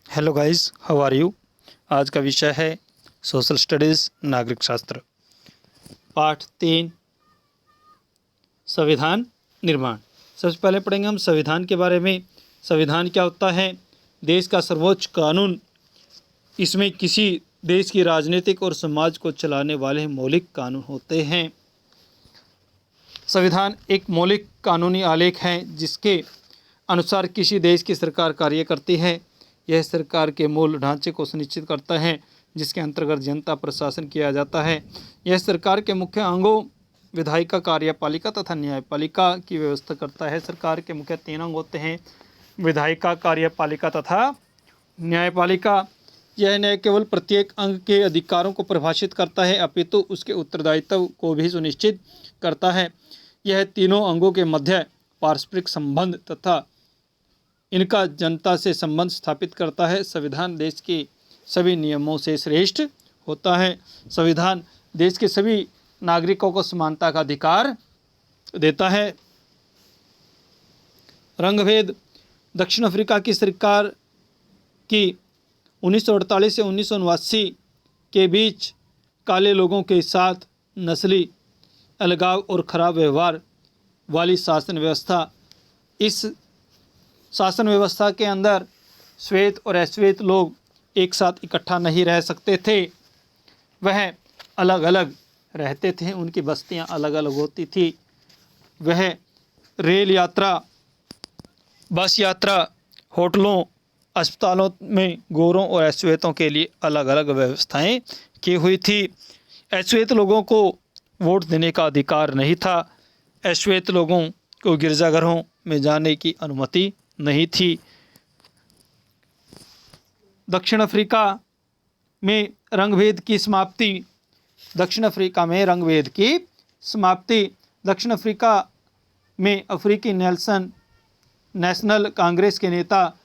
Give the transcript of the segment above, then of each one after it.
Hello guys, how are you. आज का विषय है सोशल स्टडीज़ नागरिक शास्त्र, पाठ 3 संविधान निर्माण। सबसे पहले पढ़ेंगे हम संविधान के बारे में। संविधान क्या होता है? देश का सर्वोच्च कानून। इसमें किसी देश की राजनीतिक और समाज को चलाने वाले मौलिक कानून होते हैं। संविधान एक मौलिक कानूनी आलेख है जिसके अनुसार किसी देश की सरकार कार्य करती है। यह सरकार के मूल ढांचे को सुनिश्चित करता है जिसके अंतर्गत जनता प्रशासन किया जाता है। यह सरकार के मुख्य अंगों विधायिका, कार्यपालिका तथा न्यायपालिका की व्यवस्था करता है। सरकार के मुख्य 3 अंग होते हैं: विधायिका, कार्यपालिका तथा न्यायपालिका। यह न केवल प्रत्येक अंग के अधिकारों को परिभाषित करता है अपितु उसके उत्तरदायित्व को भी सुनिश्चित करता है। यह तीनों अंगों के मध्य पारस्परिक संबंध तथा इनका जनता से संबंध स्थापित करता है। संविधान देश के सभी नियमों से श्रेष्ठ होता है। संविधान देश के सभी नागरिकों को समानता का अधिकार देता है। रंगभेद। दक्षिण अफ्रीका की सरकार की 1948 से 1979 के बीच काले लोगों के साथ नस्ली अलगाव और खराब व्यवहार वाली शासन व्यवस्था। इस शासन व्यवस्था के अंदर श्वेत और अश्वेत लोग एक साथ इकट्ठा नहीं रह सकते थे। वह अलग अलग रहते थे, उनकी बस्तियां अलग अलग होती थी। वह रेल यात्रा, बस यात्रा, होटलों, अस्पतालों में गोरों और अश्वेतों के लिए अलग अलग व्यवस्थाएं की हुई थी। अश्वेत लोगों को वोट देने का अधिकार नहीं था। अश्वेत लोगों को गिरजाघरों में जाने की अनुमति नहीं थी। दक्षिण अफ्रीका में रंगभेद की समाप्ति। दक्षिण अफ्रीका में रंगभेद की समाप्ति। दक्षिण अफ्रीका में अफ्रीकी नेशनल कांग्रेस के नेता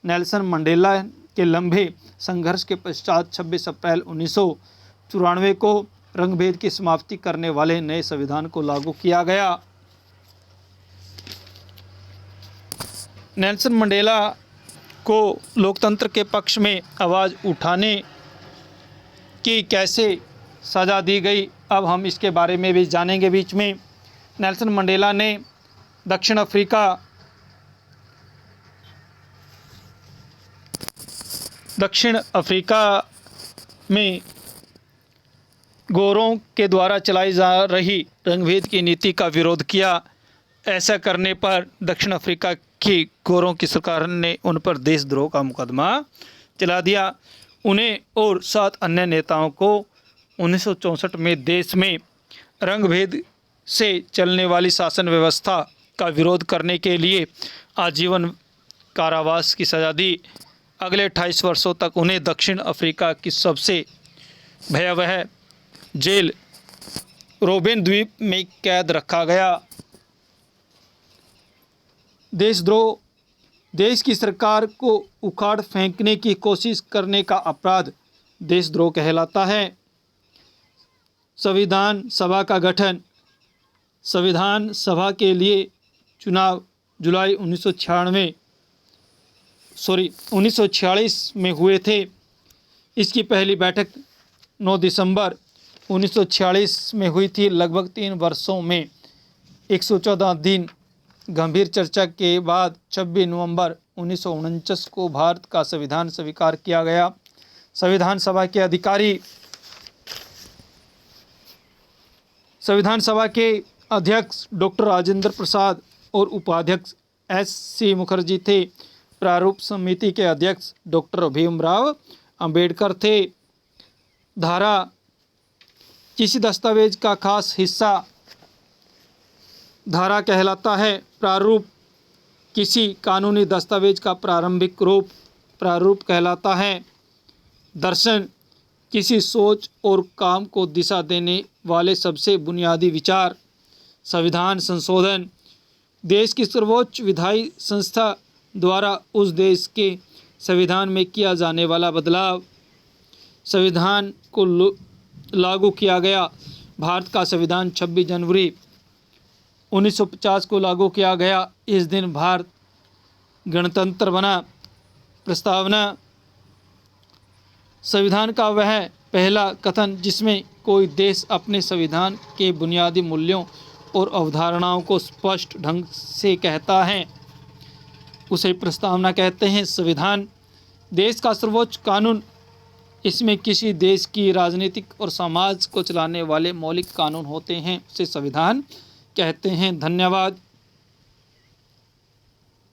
नेल्सन मंडेला के लंबे संघर्ष के पश्चात 26 अप्रैल 1994 को रंगभेद की समाप्ति करने वाले नए संविधान को लागू किया गया। नेल्सन मंडेला को लोकतंत्र के पक्ष में आवाज़ उठाने की कैसे सज़ा दी गई, अब हम इसके बारे में भी जानेंगे। बीच में नेल्सन मंडेला ने दक्षिण अफ्रीका में गोरों के द्वारा चलाई जा रही रंगभेद की नीति का विरोध किया। ऐसा करने पर दक्षिण अफ्रीका की गोरों की सरकार ने उन पर देशद्रोह का मुकदमा चला दिया। उन्हें और 7 अन्य नेताओं को 1964 में देश में रंगभेद से चलने वाली शासन व्यवस्था का विरोध करने के लिए आजीवन कारावास की सज़ा दी। अगले 28 वर्षों तक उन्हें दक्षिण अफ्रीका की सबसे भयावह जेल रोबेन द्वीप में कैद रखा गया। देशद्रोह। देश की सरकार को उखाड़ फेंकने की कोशिश करने का अपराध देशद्रोह कहलाता है। संविधान सभा का गठन। संविधान सभा के लिए चुनाव जुलाई 1946 में हुए थे। इसकी पहली बैठक 9 दिसंबर 1946 में हुई थी। लगभग 3 वर्षों में 114 दिन गंभीर चर्चा के बाद 26 नवंबर 1949 को भारत का संविधान स्वीकार किया गया। संविधान सभा के अधिकारी। संविधान सभा के अध्यक्ष डॉक्टर राजेंद्र प्रसाद और उपाध्यक्ष S.C. मुखर्जी थे। प्रारूप समिति के अध्यक्ष डॉक्टर भीमराव अंबेडकर थे। धारा। किसी दस्तावेज का खास हिस्सा धारा कहलाता है। प्रारूप। किसी कानूनी दस्तावेज का प्रारंभिक रूप प्रारूप कहलाता है। दर्शन। किसी सोच और काम को दिशा देने वाले सबसे बुनियादी विचार। संविधान संशोधन। देश की सर्वोच्च विधायी संस्था द्वारा उस देश के संविधान में किया जाने वाला बदलाव। संविधान को लागू किया गया। भारत का संविधान 26 जनवरी 1950 को लागू किया गया। इस दिन भारत गणतंत्र बना। प्रस्तावना। संविधान का वह पहला कथन जिसमें कोई देश अपने संविधान के बुनियादी मूल्यों और अवधारणाओं को स्पष्ट ढंग से कहता है उसे प्रस्तावना कहते हैं। संविधान देश का सर्वोच्च कानून, इसमें किसी देश की राजनीतिक और समाज को चलाने वाले मौलिक कानून होते हैं, उसे संविधान कहते हैं। धन्यवाद।